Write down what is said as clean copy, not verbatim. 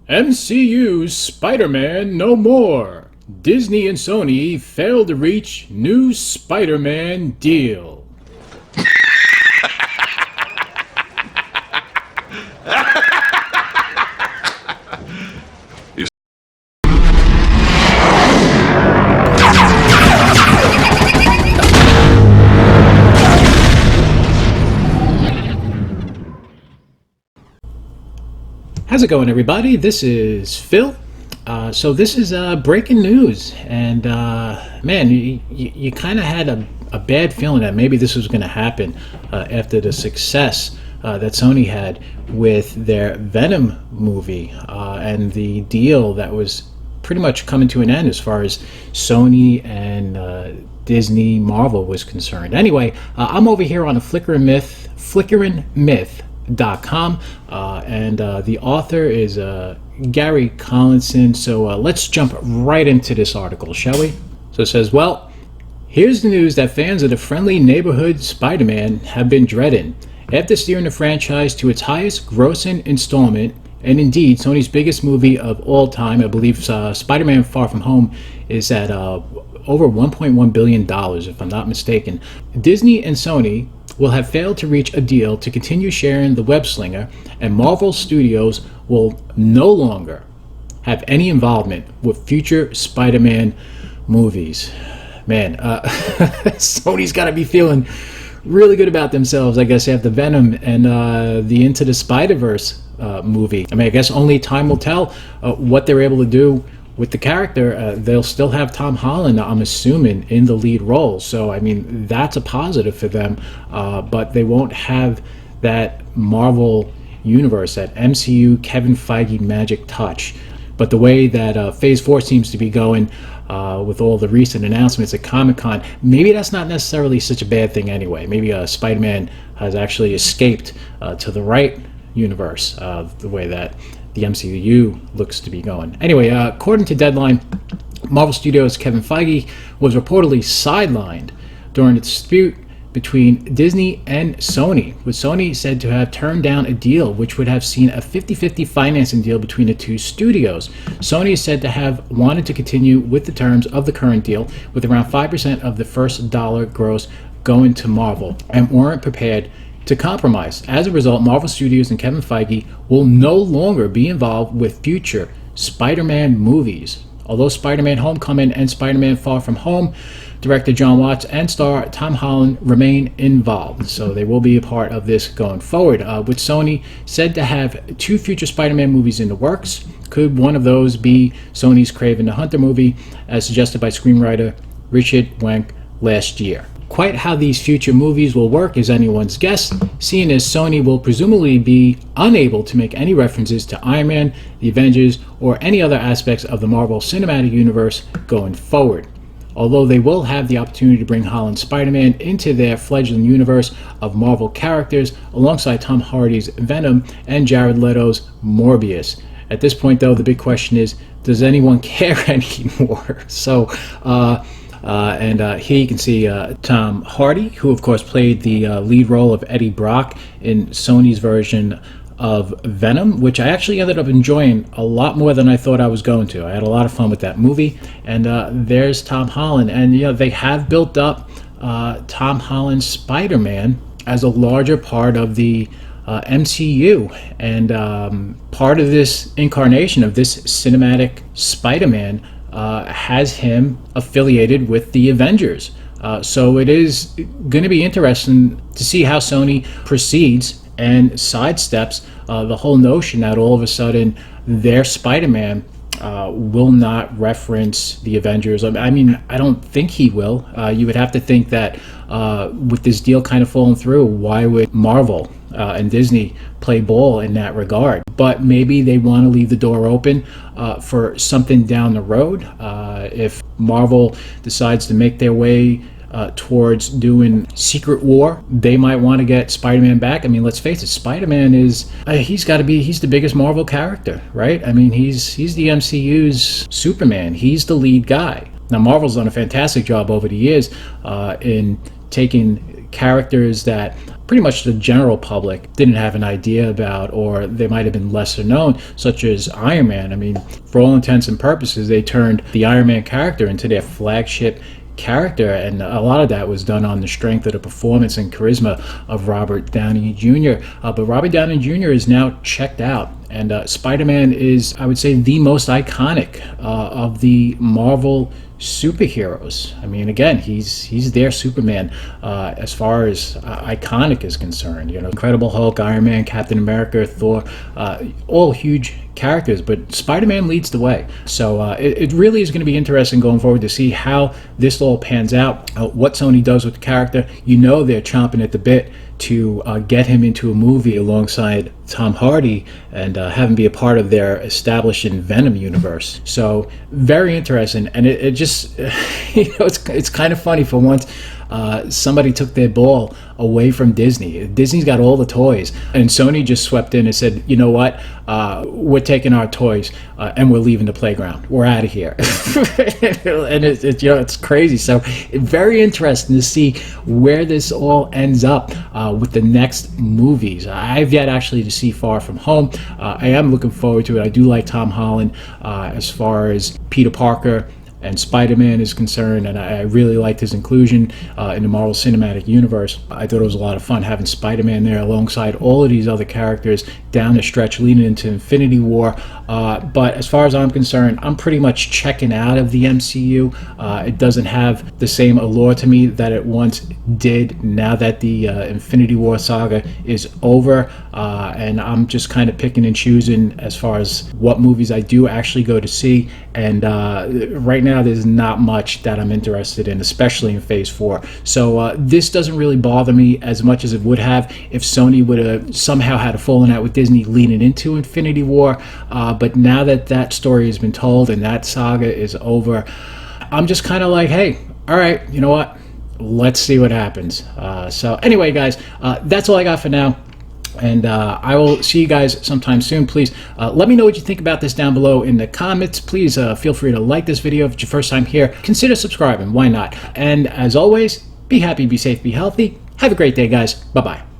MCU Spider-Man no more. Disney and Sony failed to reach new Spider-Man deal. How's it going, everybody? This is Phil. So this is breaking news, and man, you kind of had a bad feeling that maybe this was going to happen after the success that Sony had with their Venom movie and the deal that was pretty much coming to an end as far as Sony and Disney Marvel was concerned. Anyway, I'm over here on a Flickering Myth.com, and the author is Gary Collinson. So let's jump right into this article, shall we? So it says, well, here's the news that fans of the friendly neighborhood Spider-Man have been dreading. After steering the franchise to its highest grossing installment, and indeed Sony's biggest movie of all time, I believe Spider-Man Far From Home is at over $1.1 billion, if I'm not mistaken, Disney and Sony will have failed to reach a deal to continue sharing the web slinger, and Marvel Studios will no longer have any involvement with future Spider-Man movies. Man, Sony's got to be feeling really good about themselves, I guess, after Venom and the Into the Spider-Verse movie. I mean, I guess only time will tell what they're able to do with the character. They'll still have Tom Holland, I'm assuming, in the lead role. So, I mean, that's a positive for them. But they won't have that Marvel universe, that MCU Kevin Feige magic touch. But the way that Phase 4 seems to be going with all the recent announcements at Comic-Con, maybe that's not necessarily such a bad thing anyway. Maybe Spider-Man has actually escaped to the right universe, the way that the MCU looks to be going. Anyway, according to Deadline, Marvel Studios' Kevin Feige was reportedly sidelined during a dispute between Disney and Sony, with Sony said to have turned down a deal which would have seen a 50-50 financing deal between the two studios. Sony is said to have wanted to continue with the terms of the current deal, with around 5% of the first dollar gross going to Marvel, and weren't prepared to compromise. As a result, Marvel Studios and Kevin Feige will no longer be involved with future Spider-Man movies. Although Spider-Man Homecoming and Spider-Man Far From Home, director John Watts and star Tom Holland remain involved. So they will be a part of this going forward. With Sony said to have 2 future Spider-Man movies in the works. Could one of those be Sony's Kraven the Hunter movie, as suggested by screenwriter Richard Wenk last year? Quite how these future movies will work is anyone's guess, seeing as Sony will presumably be unable to make any references to Iron Man, the Avengers, or any other aspects of the Marvel Cinematic Universe going forward. Although they will have the opportunity to bring Holland's Spider-Man into their fledgling universe of Marvel characters alongside Tom Hardy's Venom and Jared Leto's Morbius. At this point, though, the big question is, does anyone care anymore? So, here you can see Tom Hardy, who of course played the lead role of Eddie Brock in Sony's version of Venom, which I actually ended up enjoying a lot more than I thought I was going to. I had a lot of fun with that movie. And there's Tom Holland. And they have built up Tom Holland's Spider-Man as a larger part of the MCU, and part of this incarnation of this cinematic Spider-Man has him affiliated with the Avengers. So it is going to be interesting to see how Sony proceeds and sidesteps the whole notion that all of a sudden their Spider-Man will not reference the Avengers. I mean, I don't think he will. You would have to think that with this deal kind of falling through, why would Marvel and Disney play ball in that regard? But maybe they want to leave the door open for something down the road. If Marvel decides to make their way towards doing Secret War, they might want to get Spider-Man back. I mean, let's face it, Spider-Man is he's the biggest Marvel character, right? I mean, he's the MCU's Superman. He's the lead guy. Now, Marvel's done a fantastic job over the years in taking characters that pretty much the general public didn't have an idea about, or they might have been lesser known, such as Iron Man. I mean, for all intents and purposes, they turned the Iron Man character into their flagship character, and a lot of that was done on the strength of the performance and charisma of Robert Downey Jr. But Robert Downey Jr. is now checked out, and Spider-Man is, I would say, the most iconic of the Marvel superheroes. I mean, again, he's their Superman as far as iconic is concerned. You know, Incredible Hulk, Iron Man, Captain America, Thor, all huge characters, but Spider-Man leads the way. So it really is going to be interesting going forward to see how this all pans out, what Sony does with the character. You know, they're chomping at the bit to get him into a movie alongside Tom Hardy and have him be a part of their establishing Venom universe. So very interesting, and it just you know, it's kind of funny. For once, somebody took their ball away from Disney. Disney's got all the toys, and Sony just swept in and said, you know what, we're taking our toys and we're leaving the playground. We're out of here. And it you know, it's crazy. So very interesting to see where this all ends up with the next movies. I've yet actually to see Far From Home. I am looking forward to it. I do like Tom Holland as far as Peter Parker and Spider-Man is concerned, and I really liked his inclusion in the Marvel Cinematic Universe. I thought it was a lot of fun having Spider-Man there alongside all of these other characters down the stretch leading into Infinity War. But as far as I'm concerned, I'm pretty much checking out of the MCU. It doesn't have the same allure to me that it once did now that the Infinity War saga is over, and I'm just kind of picking and choosing as far as what movies I do actually go to see. And right now there's not much that I'm interested in, especially in Phase 4. So this doesn't really bother me as much as it would have if Sony would have somehow had a falling out with Disney leading into Infinity War. But now that that story has been told and that saga is over, I'm just kind of like, hey, all right, you know what? Let's see what happens. So anyway, guys, that's all I got for now. And I will see you guys sometime soon. Please let me know what you think about this down below in the comments. Please feel free to like this video if it's your first time here. Consider subscribing. Why not? And as always, be happy, be safe, be healthy. Have a great day, guys. Bye-bye.